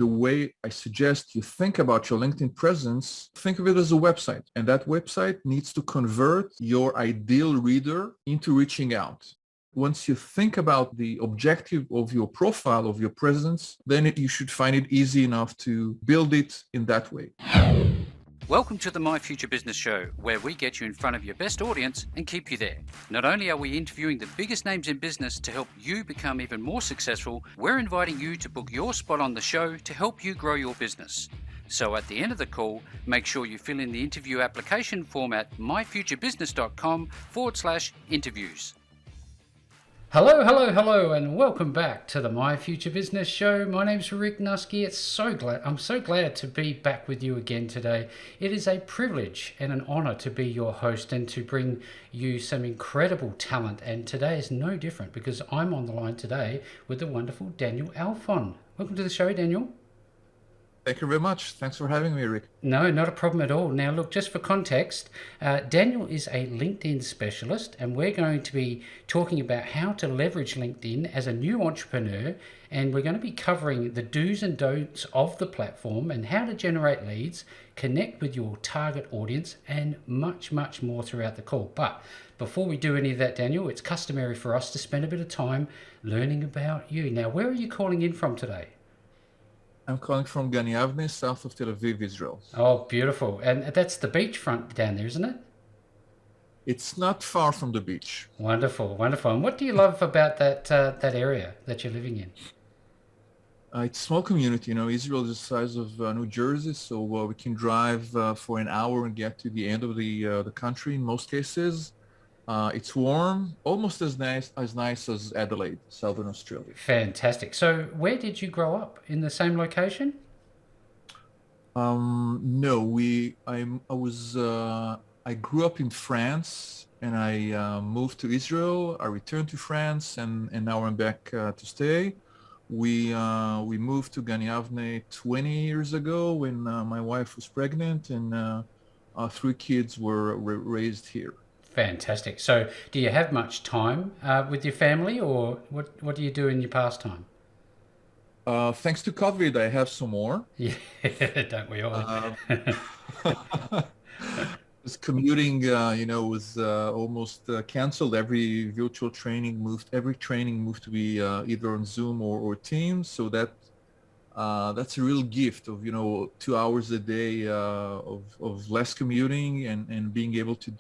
the way I suggest you think about your LinkedIn presence, think of it as a website. And that website needs to convert your ideal reader into reaching out. Once you think about the objective of your profile, of your presence, then you should find it easy enough to build it in that way. Welcome to the My Future Business Show, where we get you in front of your best audience and keep you there. Not only are we interviewing the biggest names in business to help you become even more successful, we're inviting you to book your spot on the show to help you grow your business. So at the end of the call, make sure you fill in the interview application form at myfuturebusiness.com/interviews. Hello, and welcome back to the My Future Business Show. My name's Nuske. I'm so glad to be back with you again today. It is a privilege and an honor to be your host and to bring you some incredible talent. And today is no different because I'm on the line today with the wonderful Daniel Alfon. Welcome to the show, Daniel. Thank you very much. Thanks for having me, Rick. No, not a problem at all. Now, look, just for context, Daniel is a LinkedIn specialist, and we're going to be talking about how to leverage LinkedIn as a new entrepreneur, and we're going to be covering the do's and don'ts of the platform and how to generate leads, connect with your target audience, and much, much more throughout the call. But before we do any of that, Daniel, it's customary for us to spend a bit of time learning about you. Now, where are you calling in from today? I'm calling from Gan Yavne, south of Tel Aviv, Israel. Oh, beautiful. And that's the beachfront down there, isn't it? It's not far from the beach. Wonderful. And what do you love about that area that you're living in? It's a small community. Israel is the size of New Jersey, so we can drive for an hour and get to the end of the country in most cases. It's warm, almost as nice as Adelaide, Southern Australia. Fantastic. So where did you grow up? In the same location? No, I grew up in France, and I moved to Israel. I returned to France, and now I'm back to stay. We moved to Gan Yavne 20 years ago when my wife was pregnant, and our 3 kids were raised here. Fantastic. So do you have much time with your family, or what do you do in your pastime? Thanks to COVID, I have some more. Yeah, don't we all? This commuting, was almost canceled. Every training moved to be either on Zoom or Teams. So that's a real gift of 2 hours a day of less commuting and being able to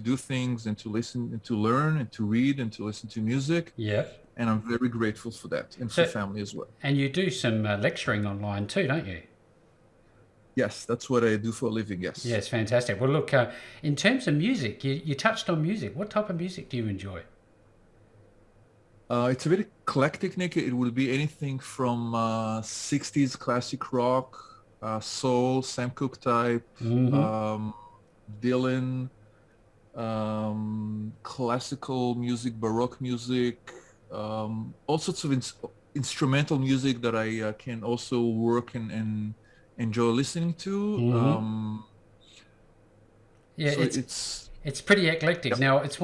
do things and to listen and to learn and to read and to listen to music. Yeah. And I'm very grateful for that, and for family as well. And you do some lecturing online too, don't you? Yes, that's what I do for a living. Yes. Yes, fantastic. Well, look, in terms of music, you touched on music. What type of music do you enjoy? It's a bit eclectic, Nick. It would be anything from 60s classic rock, soul, Sam Cooke type, Dylan, classical music, Baroque music, all sorts of instrumental music that I can also work and enjoy listening to. Yeah, so it's pretty eclectic. Yep. Now, it's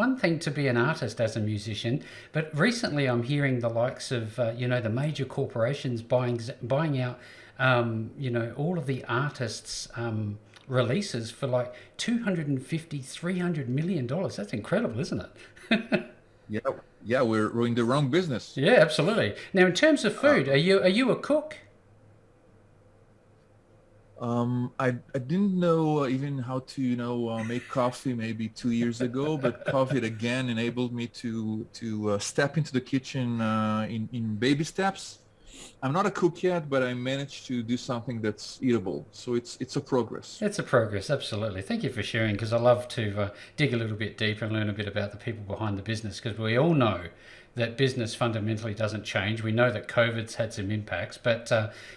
one thing to be an artist as a musician, but recently I'm hearing the likes of the major corporations buying out all of the artists' releases for like $250-300 million. That's incredible, isn't it? Yeah, we're in the wrong business. Yeah, absolutely. Now, in terms of food, are you a cook? I didn't know even how to make coffee maybe 2 years ago, but COVID again enabled me to step into the kitchen in baby steps. I'm not a cook yet, but I managed to do something that's eatable. So it's a progress. It's a progress, absolutely. Thank you for sharing, because I love to dig a little bit deeper and learn a bit about the people behind the business, because we all know that business fundamentally doesn't change. We know that COVID's had some impacts, but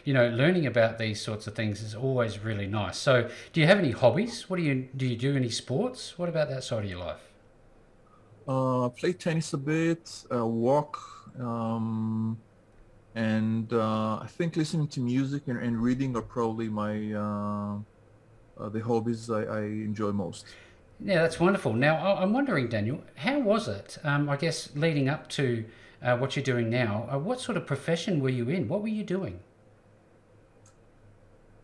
learning about these sorts of things is always really nice. So do you have any hobbies? Do you do any sports? What about that side of your life? Play tennis a bit, walk, and I think listening to music and reading are probably the hobbies I enjoy most. Yeah, that's wonderful. Now, I'm wondering, Daniel, how was it, I guess, leading up to what you're doing now? What sort of profession were you in? What were you doing?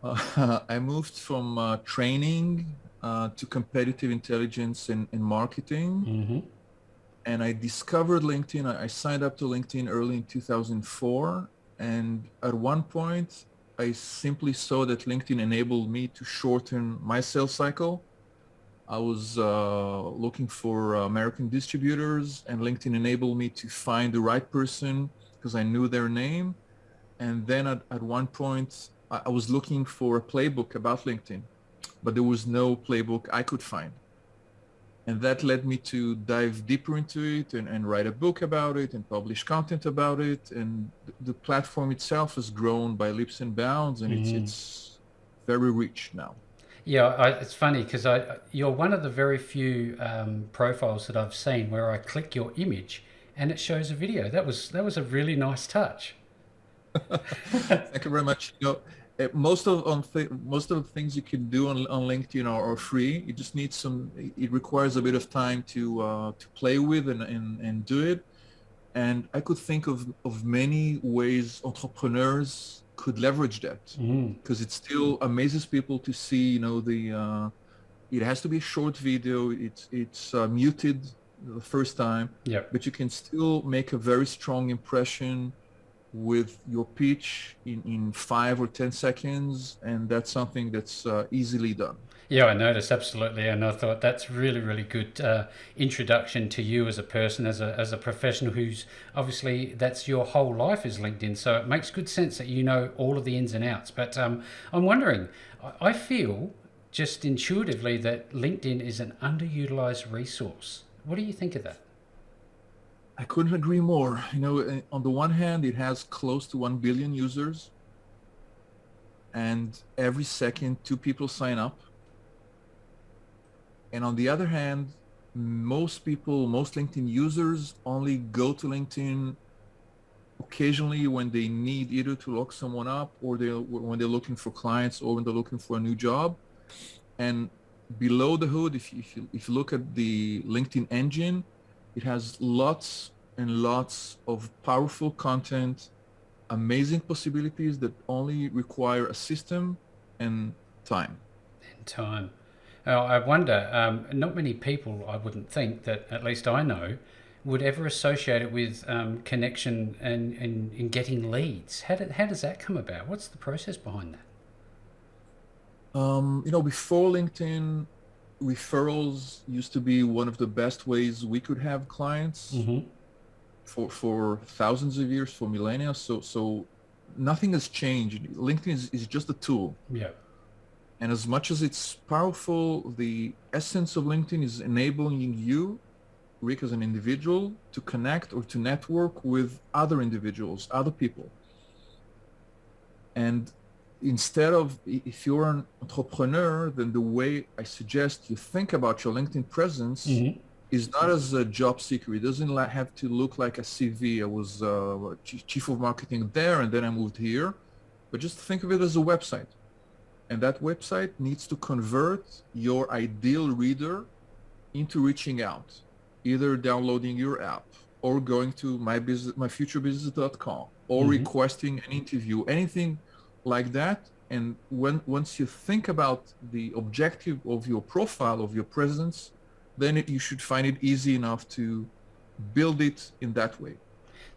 I moved from training to competitive intelligence and marketing. Mm-hmm. And I discovered LinkedIn. I signed up to LinkedIn early in 2004. And at one point, I simply saw that LinkedIn enabled me to shorten my sales cycle. I was looking for American distributors, and LinkedIn enabled me to find the right person because I knew their name. And then at one point, I was looking for a playbook about LinkedIn, but there was no playbook I could find. And that led me to dive deeper into it and write a book about it and publish content about it. And the platform itself has grown by leaps and bounds, and it's very rich now. Yeah, it's funny because you're one of the very few profiles that I've seen where I click your image and it shows a video. That was a really nice touch. Thank you very much. Most of the things you can do on LinkedIn are free. You just need some. It requires a bit of time to play with and do it. And I could think of many ways entrepreneurs could leverage that, because it still amazes people to see, it has to be a short video. It's muted the first time, Yep. but you can still make a very strong impression with your pitch in 5 or 10 seconds, and that's something that's easily done. Yeah, I noticed absolutely, and I thought that's really, really good introduction to you as a person, as a professional who's obviously that's your whole life is LinkedIn. So it makes good sense that you know all of the ins and outs. But I'm wondering, I feel just intuitively that LinkedIn is an underutilized resource. What do you think of that? I couldn't agree more. On the one hand, it has close to 1 billion users, and every second 2 people sign up. And on the other hand, most LinkedIn users only go to LinkedIn occasionally when they need either to look someone up, or when they're looking for clients, or when they're looking for a new job. And below the hood, if you look at the LinkedIn engine, it has lots and lots of powerful content, amazing possibilities that only require a system and time. In time. I wonder, not many people, I wouldn't think, that at least I know, would ever associate it with connection and in getting leads. How does that come about? What's the process behind that? Before LinkedIn, referrals used to be one of the best ways we could have clients for thousands of years, for millennia. So nothing has changed. LinkedIn is just a tool. Yeah. And as much as it's powerful, the essence of LinkedIn is enabling you, Rick, as an individual, to connect or to network with other individuals, other people. And instead of, if you're an entrepreneur, then the way I suggest you think about your LinkedIn presence is not as a job seeker. It doesn't have to look like a CV. I was chief of marketing there, and then I moved here. But just think of it as a website. And that website needs to convert your ideal reader into reaching out, either downloading your app or going to myfuturebusiness.com or requesting an interview, anything like that. And once you think about the objective of your profile, of your presence, then you should find it easy enough to build it in that way.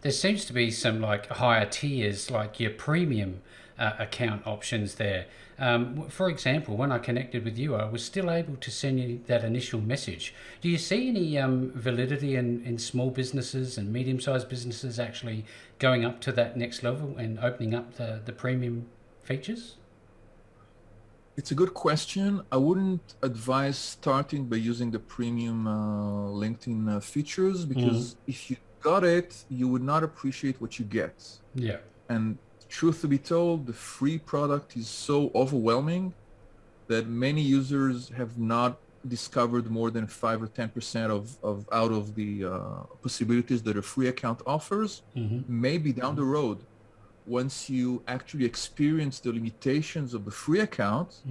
There seems to be some like higher tiers, like your premium account options there. For example, when I connected with you, I was still able to send you that initial message. Do you see any validity in small businesses and medium-sized businesses actually going up to that next level and opening up the premium features? It's a good question. I wouldn't advise starting by using the premium LinkedIn features, because if you got it, you would not appreciate what you get. Yeah. And truth to be told, the free product is so overwhelming that many users have not discovered more than 5 or 10% of out of the possibilities that a free account offers. Maybe down the road, once you actually experience the limitations of the free account,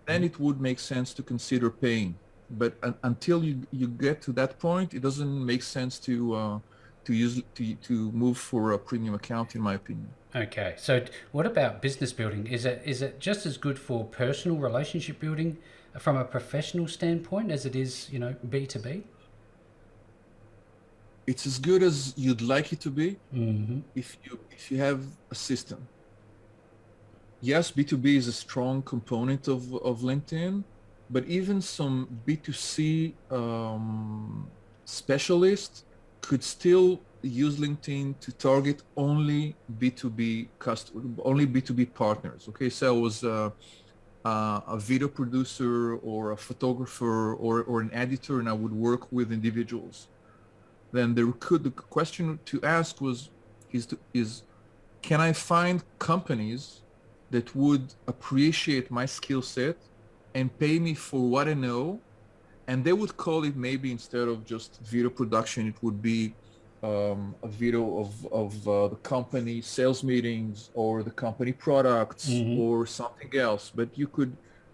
then it would make sense to consider paying. But until you get to that point, it doesn't make sense to to move for a premium account, in my opinion. Okay, so what about business building? Is it just as good for personal relationship building from a professional standpoint as it is, B2B? It's as good as you'd like it to be Mm-hmm. if you have a system. Yes, B2B is a strong component of LinkedIn, but even some B2C specialists could still use LinkedIn to target only B2B only B2B partners. Okay, so I was a video producer or a photographer or an editor, and I would work with individuals. Then the question to ask is can I find companies that would appreciate my skill set and pay me for what I know? And they would call it, maybe instead of just video production, it would be a video of the company sales meetings or the company products Mm-hmm. or something else. But you could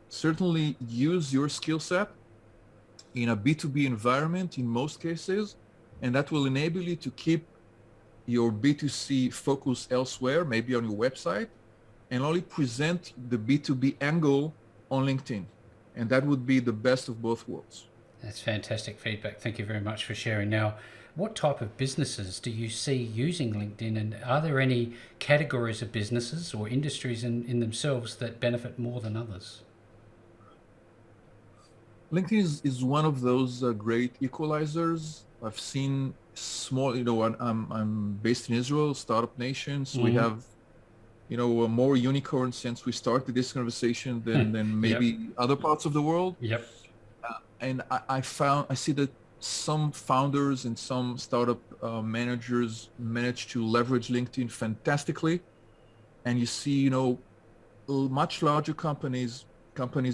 certainly use your skill set in a B2B environment in most cases, and that will enable you to keep your B2C focus elsewhere, maybe on your website, and only present the B2B angle on LinkedIn. And that would be the best of both worlds. That's fantastic feedback. Thank you very much for sharing. Now, what type of businesses do you see using LinkedIn, and are there any categories of businesses or industries in themselves that benefit more than others? LinkedIn is one of those great equalizers. I've seen small, I'm based in Israel, startup nation, so we Mm-hmm. have, more unicorns since we started this conversation than Yep. maybe other parts of the world. Yep. And I see that some founders and some startup managers manage to leverage LinkedIn fantastically. And you see, much larger companies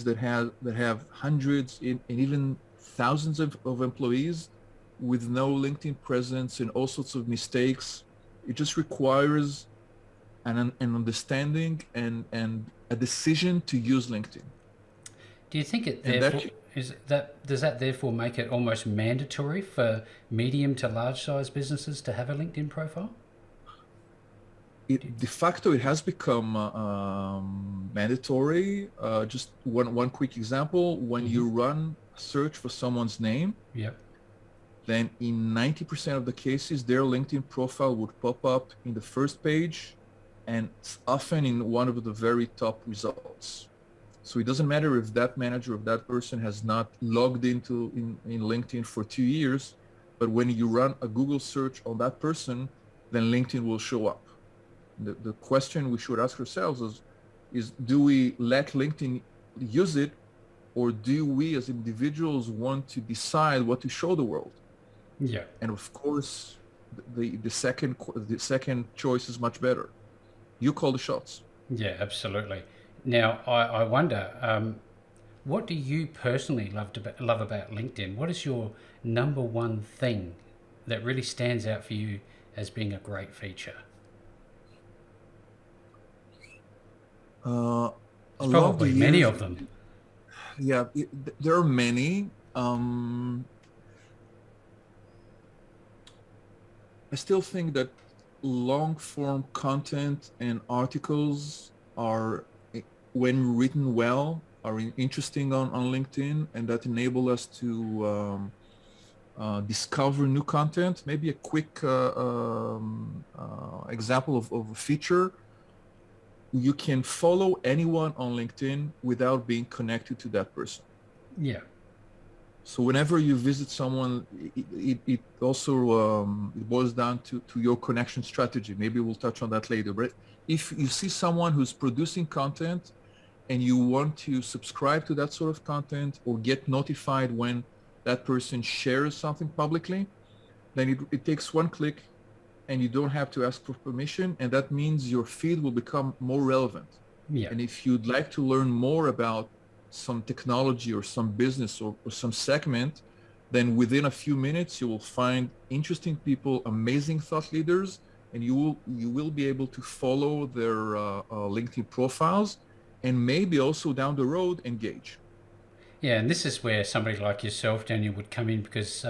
that have hundreds and even thousands of employees with no LinkedIn presence and all sorts of mistakes. It just requires an understanding and a decision to use LinkedIn. Do you think it And therefore that does that therefore make it almost mandatory for medium to large size businesses to have a LinkedIn profile? de facto it has become mandatory. Just one quick example: when Mm-hmm. you run a search for someone's name, Yep. then in 90% of the cases, their LinkedIn profile would pop up in the first page, and it's often in one of the very top results. So it doesn't matter if that manager of that person has not logged into in LinkedIn for 2 years, but when you run a Google search on that person, then LinkedIn will show up. The question we should ask ourselves is do we let LinkedIn use it, or do we as individuals want to decide what to show the world? Yeah. And of course, the second choice is much better. You call the shots. Yeah, absolutely. Now, I wonder, what do you personally love about LinkedIn? What is your number one thing that really stands out for you as being a great feature? Along There's the probably many years, of them. yeah, there are many. I still think that long form content and articles are, when written well, are interesting on LinkedIn, and that enable us to discover new content. Maybe a quick example of a feature: you can follow anyone on LinkedIn without being connected to that person. Yeah. So whenever you visit someone, it also it boils down to your connection strategy. Maybe we'll touch on that later. But if you see someone who's producing content and you want to subscribe to that sort of content or get notified when that person shares something publicly, then it takes one click and you don't have to ask for permission. And that means your feed will become more relevant. Yeah. And if you'd like to learn more about some technology or some business or some segment, then within a few minutes you will find interesting people, amazing thought leaders, and you will be able to follow their LinkedIn profiles, and maybe also down the road engage. Yeah, and this is where somebody like yourself, Daniel, would come in, because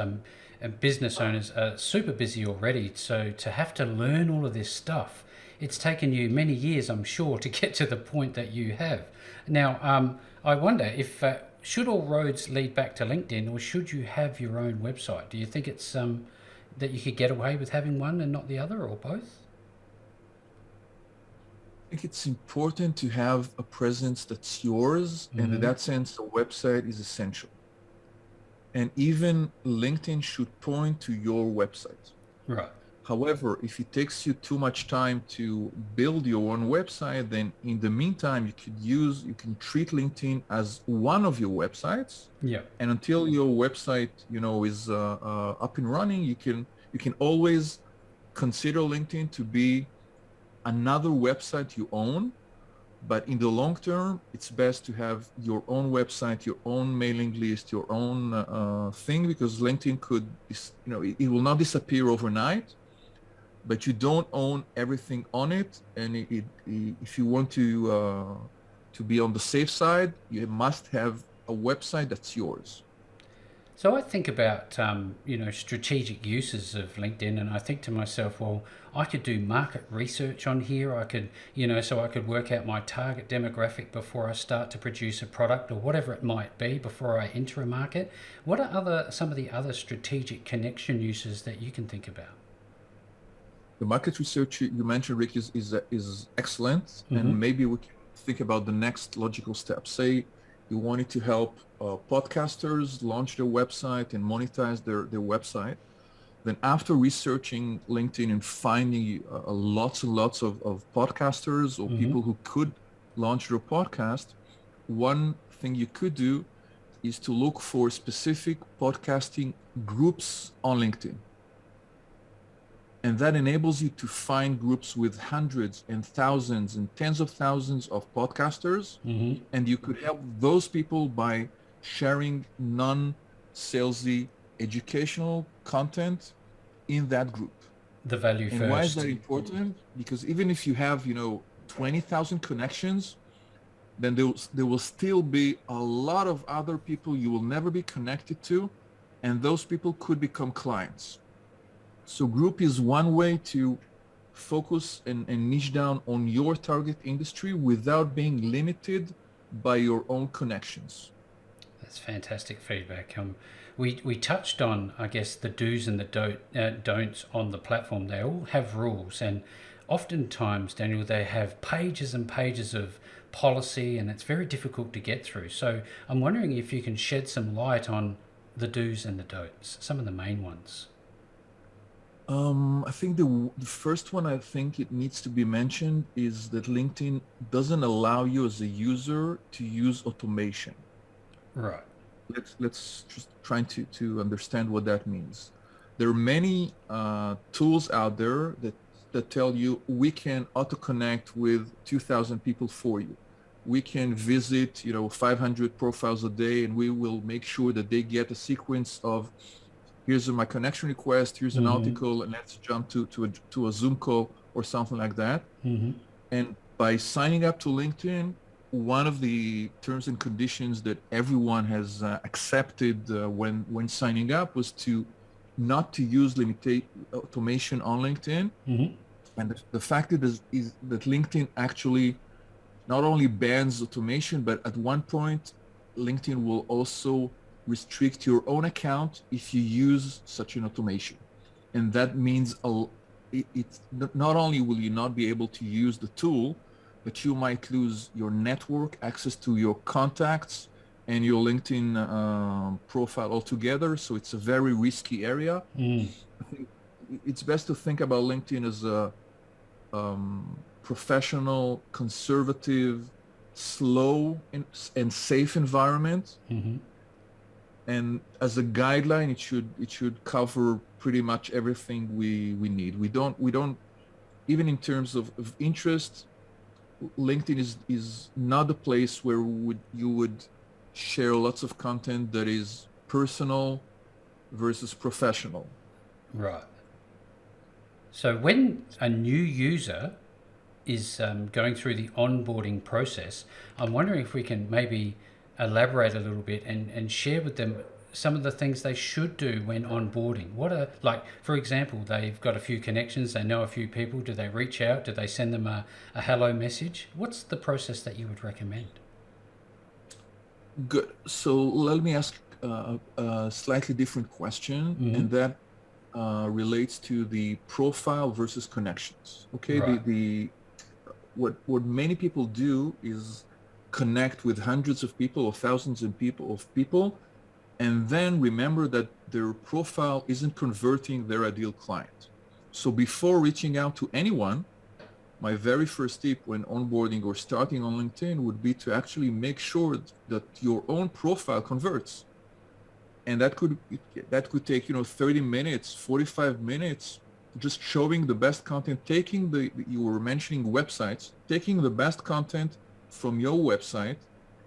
business owners are super busy already. So to have to learn all of this stuff, it's taken you many years, I'm sure, to get to the point that you have. Now, I wonder if should all roads lead back to LinkedIn, or should you have your own website? Do you think it's that you could get away with having one and not the other, or both? I think it's important to have a presence that's yours, and in that sense, a website is essential. And even LinkedIn should point to your website. Right. However, if it takes you too much time to build your own website, then in the meantime, you can treat LinkedIn as one of your websites. Yeah. And until your website, is up and running, you can always consider LinkedIn to be another website you own. But in the long term, it's best to have your own website, your own mailing list, your own thing, because LinkedIn could, it will not disappear overnight, but you don't own everything on it. And if you want to be on the safe side, you must have a website that's yours. So I think about strategic uses of LinkedIn, and I think to myself, well, I could do market research on here. I could, so I could work out my target demographic before I start to produce a product or whatever it might be before I enter a market. What are some of the other strategic connection uses that you can think about? The market research you mentioned, Rick, is excellent, and maybe we can think about the next logical step. Say you wanted to help podcasters launch their website and monetize their website. Then after researching LinkedIn and finding lots and lots of podcasters or people who could launch their podcast, one thing you could do is to look for specific podcasting groups on LinkedIn. And that enables you to find groups with hundreds and thousands and tens of thousands of podcasters. And you could help those people by sharing non-salesy educational content in that group. The value and first. Why is that important? Because even if you have, 20,000 connections, then there will still be a lot of other people you will never be connected to, and those people could become clients. So group is one way to focus and niche down on your target industry without being limited by your own connections. That's fantastic feedback. We touched on, I guess, the do's and the don'ts on the platform. They all have rules, and oftentimes, Daniel, they have pages and pages of policy, and it's very difficult to get through. So I'm wondering if you can shed some light on the do's and the don'ts, some of the main ones. I think the first one I think it needs to be mentioned is that LinkedIn doesn't allow you as a user to use automation. Right. Let's just try to understand what that means. There are many tools out there that tell you we can auto-connect with 2,000 people for you. We can visit 500 profiles a day, and we will make sure that they get a sequence of here's my connection request, here's an article, and let's jump to a Zoom call or something like that. And by signing up to LinkedIn, one of the terms and conditions that everyone has accepted when signing up was not to use automation on LinkedIn. And the fact is that LinkedIn actually not only bans automation, but at one point, LinkedIn will also restrict your own account if you use such an automation. And that means it's not only will you not be able to use the tool, but you might lose your network, access to your contacts, and your LinkedIn profile altogether. So it's a very risky area. I think it's best to think about LinkedIn as a professional, conservative, slow, and safe environment. And as a guideline, it should cover pretty much everything we need. We don't even in terms of interest, LinkedIn is not a place where you would share lots of content that is personal versus professional. Right. So when a new user is going through the onboarding process, I'm wondering if we can maybe elaborate a little bit and share with them some of the things they should do when onboarding? What are, like, for example, they've got a few connections, they know a few people. Do they reach out? Do they send them a hello message? What's the process that you would recommend? Good. So let me ask a slightly different question, and that relates to the profile versus connections. Okay, Right. what many people do is connect with hundreds of people or thousands of people, and then remember that their profile isn't converting their ideal client. So before reaching out to anyone, my very first tip when onboarding or starting on LinkedIn would be to actually make sure that your own profile converts. And that could take 30 minutes, 45 minutes, just showing the best content, taking you were mentioning websites, taking the best content from your website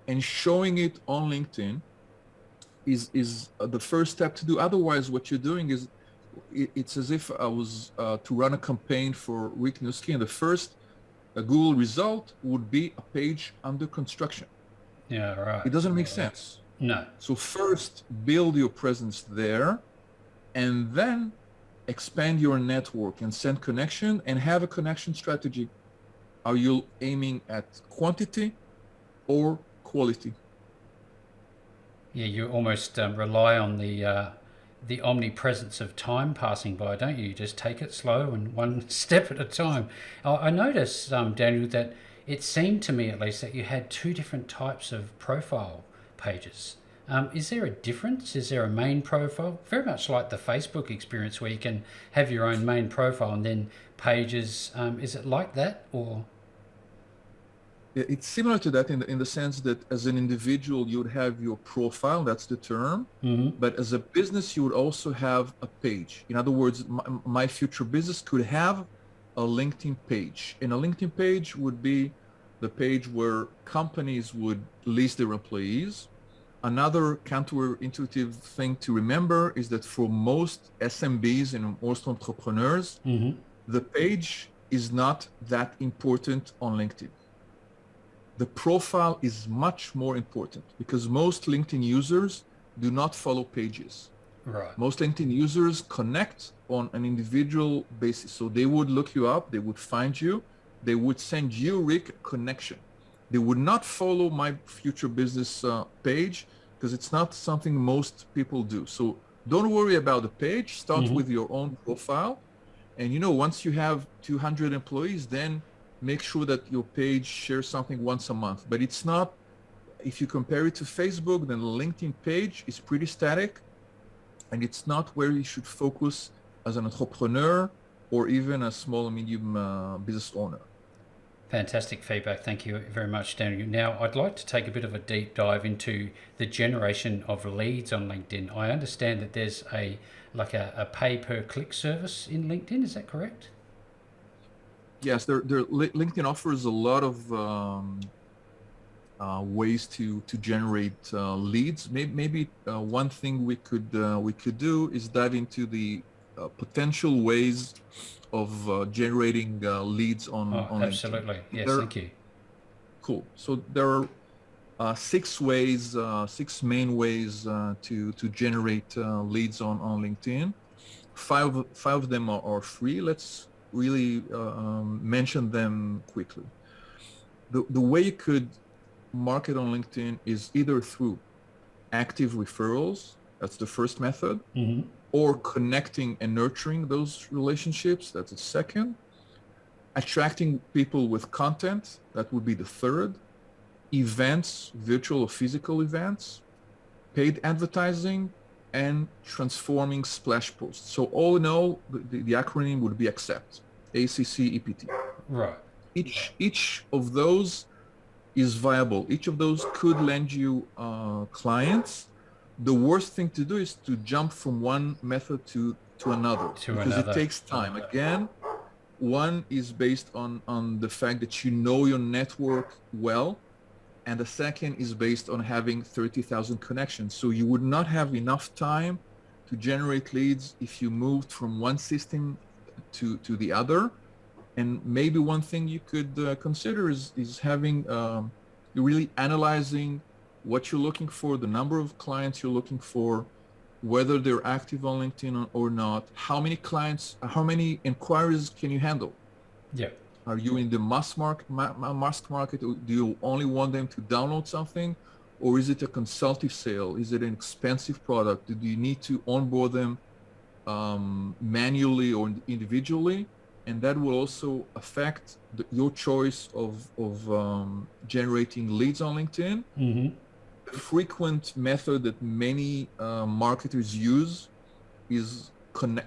and showing it on LinkedIn is the first step to do. Otherwise, what you're doing is it's as if I was to run a campaign for Rick Nuske, and the first Google result would be a page under construction. Yeah, right. It doesn't make sense. No. So first build your presence there, and then expand your network and send connection and have a connection strategy. Are you aiming at quantity or quality? Yeah, you almost rely on the omnipresence of time passing by, don't you? You just take it slow and one step at a time. I noticed, Daniel, that it seemed to me at least that you had two different types of profile pages. Is there a difference? Is there a main profile? Very much like the Facebook experience where you can have your own main profile and then pages. Is it like that, or? It's similar to that in the sense that as an individual, you would have your profile, that's the term. But as a business, you would also have a page. In other words, my future business could have a LinkedIn page. And a LinkedIn page would be the page where companies would list their employees. Another counterintuitive thing to remember is that for most SMBs and most entrepreneurs, the page is not that important on LinkedIn. The profile is much more important because most LinkedIn users do not follow pages. Right. Most LinkedIn users connect on an individual basis. So they would look you up, they would find you, they would send you, Rick, a connection. They would not follow my future business page because it's not something most people do. So don't worry about the page, start with your own profile. And once you have 200 employees, then make sure that your page shares something once a month. But it's not, if you compare it to Facebook, then the LinkedIn page is pretty static, and it's not where you should focus as an entrepreneur or even a small and medium business owner. Fantastic feedback. Thank you very much, Daniel. Now, I'd like to take a bit of a deep dive into the generation of leads on LinkedIn. I understand that there's a pay per click service in LinkedIn. Is that correct? Yes, LinkedIn offers a lot of ways to generate leads. Maybe one thing we could do is dive into the potential ways of generating leads on LinkedIn. Absolutely. Yes, thank you. Cool. So there are six main ways to generate leads on LinkedIn. Five of them are free. Let's really mention them quickly. The way you could market on LinkedIn is either through active referrals, that's the first method, or connecting and nurturing those relationships, that's the second. Attracting people with content, that would be the third. Events, virtual or physical events, paid advertising, and transforming splash posts. So all in all, the acronym would be ACCEPT, ACCEPT. Right. Each of those is viable. Each of those could lend you clients. The worst thing to do is to jump from one method to another because it takes time. Again, one is based on the fact that you know your network well, and the second is based on having 30,000 connections. So you would not have enough time to generate leads if you moved from one system to the other. And maybe one thing you could consider is having really analyzing what you're looking for, the number of clients you're looking for, whether they're active on LinkedIn or not, how many clients, how many inquiries can you handle? Yeah. Are you in the mass market, or do you only want them to download something, or is it a consultative sale? Is it an expensive product? Do you need to onboard them manually or individually? And that will also affect your choice of generating leads on LinkedIn. Mm-hmm. The frequent method that many marketers use is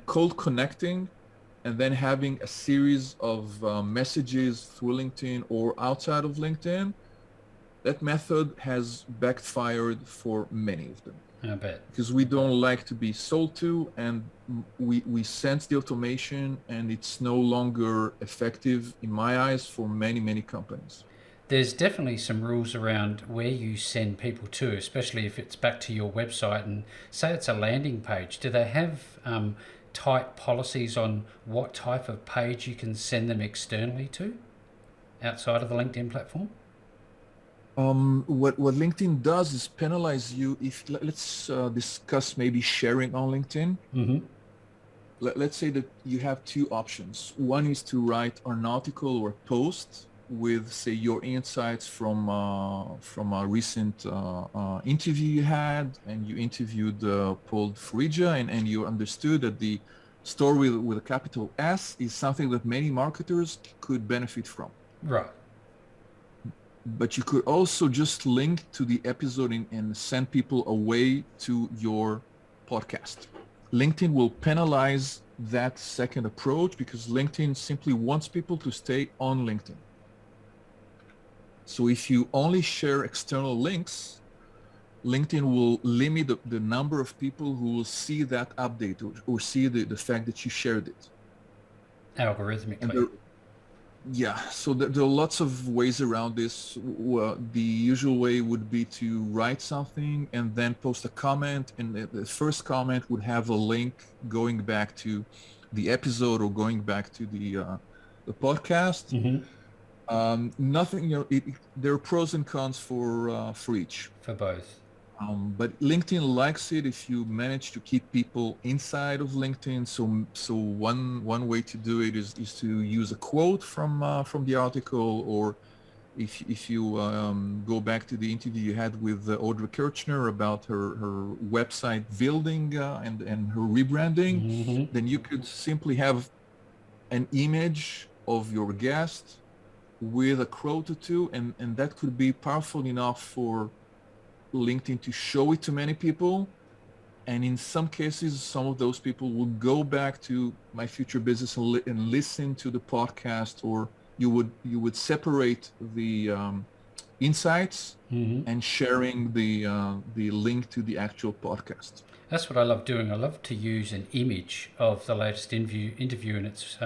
cold connecting, and then having a series of messages through LinkedIn or outside of LinkedIn. That method has backfired for many of them. I bet. Because we don't like to be sold to, and we sense the automation, and it's no longer effective in my eyes for many companies. There's definitely some rules around where you send people to, especially if it's back to your website and say it's a landing page. Do they have tight policies on what type of page you can send them externally to outside of the LinkedIn platform? What LinkedIn does is penalize you if, let's discuss maybe sharing on LinkedIn. Mm-hmm. Let's say that you have two options. One is to write an article or post with, say, your insights from a recent interview you had, and you interviewed Paul Farija, and you understood that the story with a capital S is something that many marketers could benefit from. Right. But you could also just link to the episode and send people away to your podcast. LinkedIn will penalize that second approach because LinkedIn simply wants people to stay on LinkedIn. So if you only share external links, LinkedIn will limit the number of people who will see that update or see the fact that you shared it. Algorithmically. So there are lots of ways around this. The usual way would be to write something and then post a comment, and the first comment would have a link going back to the episode or going back to the podcast. Mm-hmm. Nothing, there are pros and cons for each. For both. But LinkedIn likes it if you manage to keep people inside of LinkedIn. So one way to do it is to use a quote from the article, or if you go back to the interview you had with Audrey Kirchner about her website building and her rebranding, Mm-hmm. then you could simply have an image of your guest with a quote or two, and that could be powerful enough for LinkedIn to show it to many people. And in some cases, some of those people will go back to My Future Business and listen to the podcast, or you would separate the insights Mm-hmm. and sharing the link to the actual podcast. That's what I love doing. I love to use an image of the latest interview and it's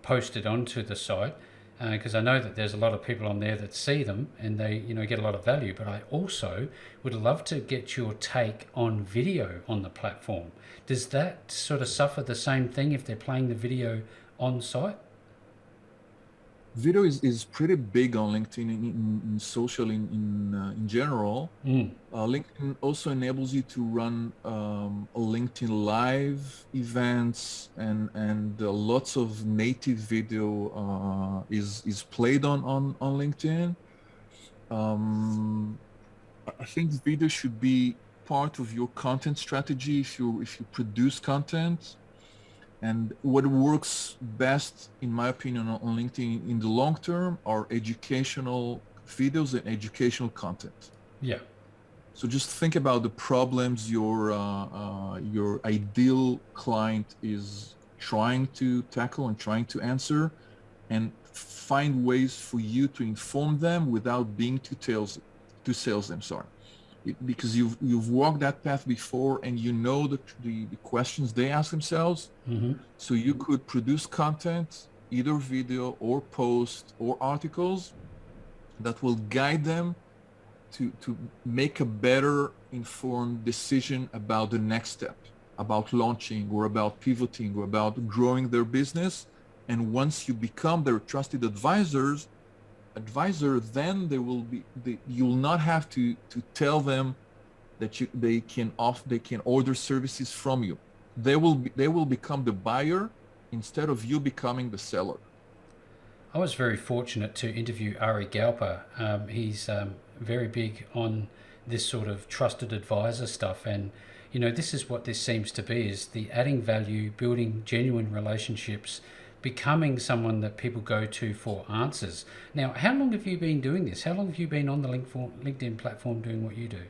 posted onto the site, because I know that there's a lot of people on there that see them and they get a lot of value. But I also would love to get your take on video on the platform. Does that sort of suffer the same thing if they're playing the video on site? Video is pretty big on LinkedIn in social in general. LinkedIn also enables you to run LinkedIn Live events, and lots of native video is played on LinkedIn. I think video should be part of your content strategy if you produce content. And what works best, in my opinion, on LinkedIn in the long term are educational videos and educational content. Yeah. So just think about the problems your ideal client is trying to tackle and trying to answer, and find ways for you to inform them without being too salesman. Because you've walked that path before, and you know the questions they ask themselves. Mm-hmm. So you could produce content, either video or post or articles, that will guide them to make a better informed decision about the next step, about launching or about pivoting or about growing their business. And once you become their trusted advisor, then you'll not have to tell them that they can order services from you. They will become the buyer instead of you becoming the seller. I was very fortunate to interview Ari Galpa. He's very big on this sort of trusted advisor stuff, and this is what this seems to be: is the adding value, building genuine relationships, becoming someone that people go to for answers. Now, how long have you been doing this? How long have you been on the LinkedIn platform doing what you do?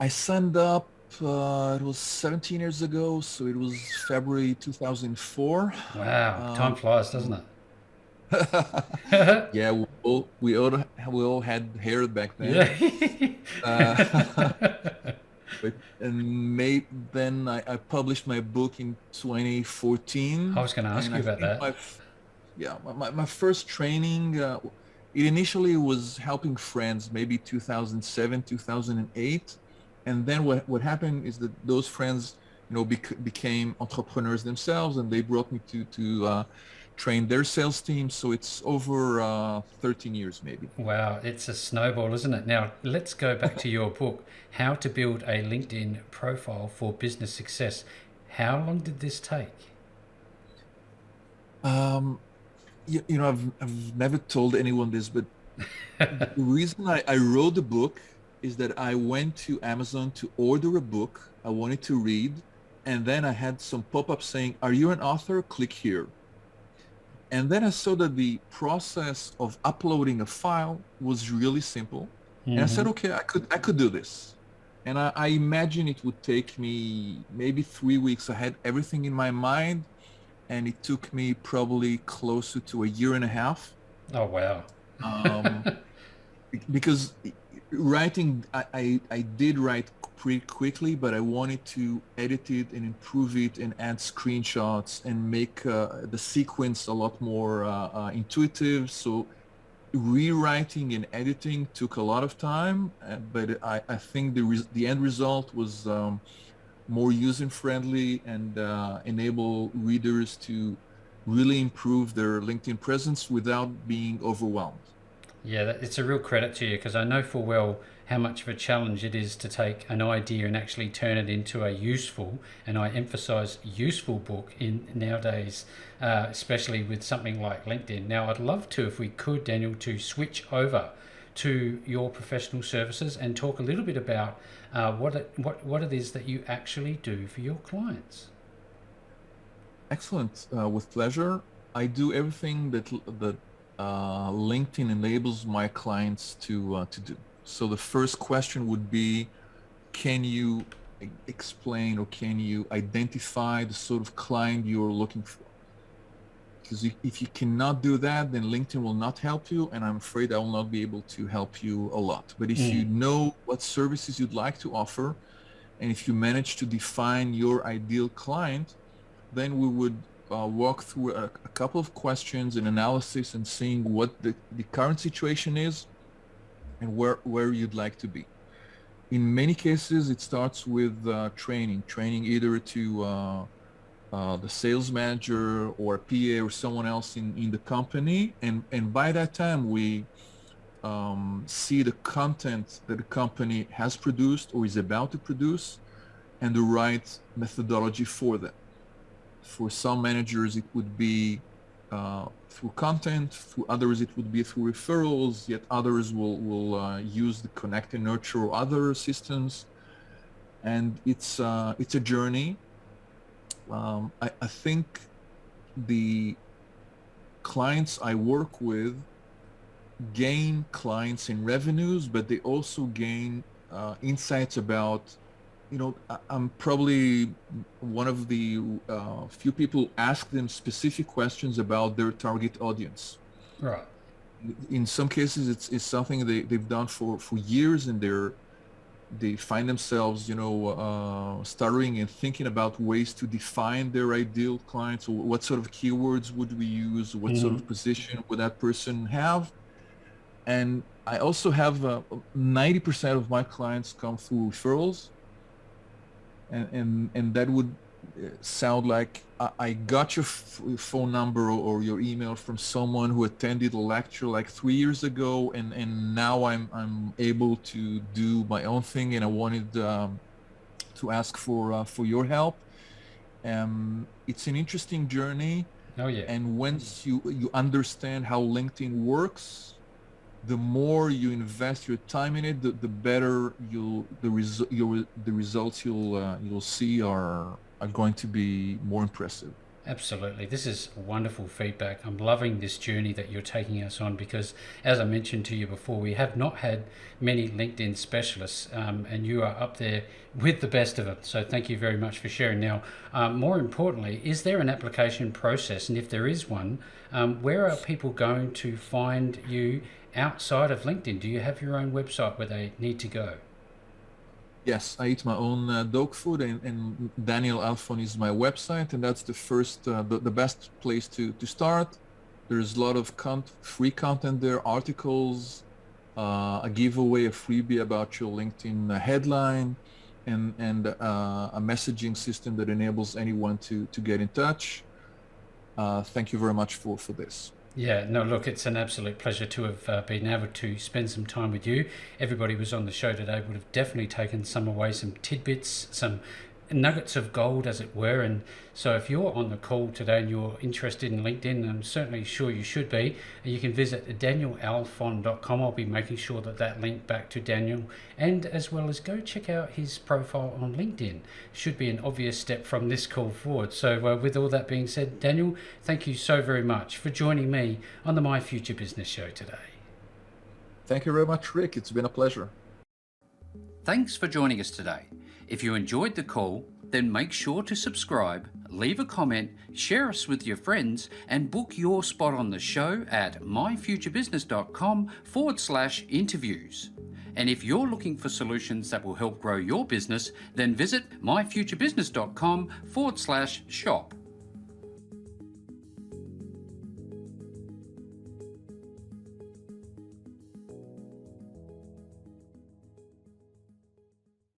I signed up. It was 17 years ago, so it was February 2004. Wow, time flies, doesn't it? Yeah, we all had hair back then. Yeah. Uh, but and then I published my book in 2014, I was going to ask and you I about think that. my first training, it initially was helping friends, maybe 2007, 2008, and then what happened is that those friends, became entrepreneurs themselves, and they brought me to train their sales team. So it's over 13 years maybe. Wow, it's a snowball, isn't it? Now, let's go back to your book, How to Build a LinkedIn Profile for Business Success. How long did this take? Um, I've never told anyone this, but the reason I wrote the book is that I went to Amazon to order a book I wanted to read, and then I had some pop-up saying, "Are you an author? Click here." And then I saw that the process of uploading a file was really simple, and I said, "Okay, I could do this." And I imagine it would take me maybe 3 weeks. I had everything in my mind, and it took me probably closer to a year and a half. Oh, wow. Um, because writing, I did write pretty quickly, but I wanted to edit it and improve it and add screenshots and make the sequence a lot more intuitive. So rewriting and editing took a lot of time, but I think the end result was more user friendly and enable readers to really improve their LinkedIn presence without being overwhelmed. Yeah, it's a real credit to you, because I know full well how much of a challenge it is to take an idea and actually turn it into a useful, and I emphasize useful, book in nowadays, especially with something like LinkedIn. Now, I'd love to, if we could, Daniel, to switch over to your professional services and talk a little bit about what it is that you actually do for your clients. Excellent. With pleasure. I do everything that LinkedIn enables my clients to do. So the first question would be, can you explain or can you identify the sort of client you're looking for? Because if you cannot do that, then LinkedIn will not help you, and I'm afraid I will not be able to help you a lot. But if you know what services you'd like to offer, and if you manage to define your ideal client, then we would walk through a couple of questions and analysis and seeing what the current situation is and where you'd like to be. In many cases, it starts with training either to the sales manager or a PA or someone else in the company. And by that time, we see the content that the company has produced or is about to produce and the right methodology for that. For some managers, it would be through content. For others, it would be through referrals. Yet others will use the connect and nurture or other systems. And it's a journey. I think the clients I work with gain clients and revenues, but they also gain insights about, I'm probably one of the few people ask them specific questions about their target audience. Right. In some cases, it's something they've done for years, and they find themselves, stuttering and thinking about ways to define their ideal clients. Or what sort of keywords would we use? What sort of position would that person have? And I also have 90% of my clients come through referrals, and that would sound like I got your phone number or your email from someone who attended a lecture like 3 years ago, and now I'm able to do my own thing, and I wanted to ask for your help. It's an interesting journey, Oh, yeah. and once you understand how LinkedIn works, the more you invest your time in it, the better the results you'll see are going to be more impressive. Absolutely. This is wonderful feedback. I'm loving this journey that you're taking us on because, as I mentioned to you before, we have not had many LinkedIn specialists, and you are up there with the best of them. So, thank you very much for sharing. Now, more importantly, is there an application process? And if there is one, where are people going to find you outside of LinkedIn? Do you have your own website where they need to go? Yes, I eat my own dog food, and Daniel Alfon is my website, and that's the first, the best place to start. There's a lot of free content there, articles, a giveaway, a freebie about your LinkedIn headline, and a messaging system that enables anyone to get in touch. Thank you very much for this. Yeah, no, look, it's an absolute pleasure to have been able to spend some time with you. Everybody who's on the show today would have definitely taken some tidbits, some nuggets of gold, as it were. And so if you're on the call today and you're interested in LinkedIn, I'm certainly sure you should be, you can visit danielalfon.com. I'll be making sure that link back to Daniel, and as well as go check out his profile on LinkedIn. Should be an obvious step from this call forward. So with all that being said, Daniel, thank you so very much for joining me on the My Future Business Show today. Thank you very much, Rick. It's been a pleasure. Thanks for joining us today. If you enjoyed the call, then make sure to subscribe, leave a comment, share us with your friends, and book your spot on the show at myfuturebusiness.com/interviews. And if you're looking for solutions that will help grow your business, then visit myfuturebusiness.com/shop.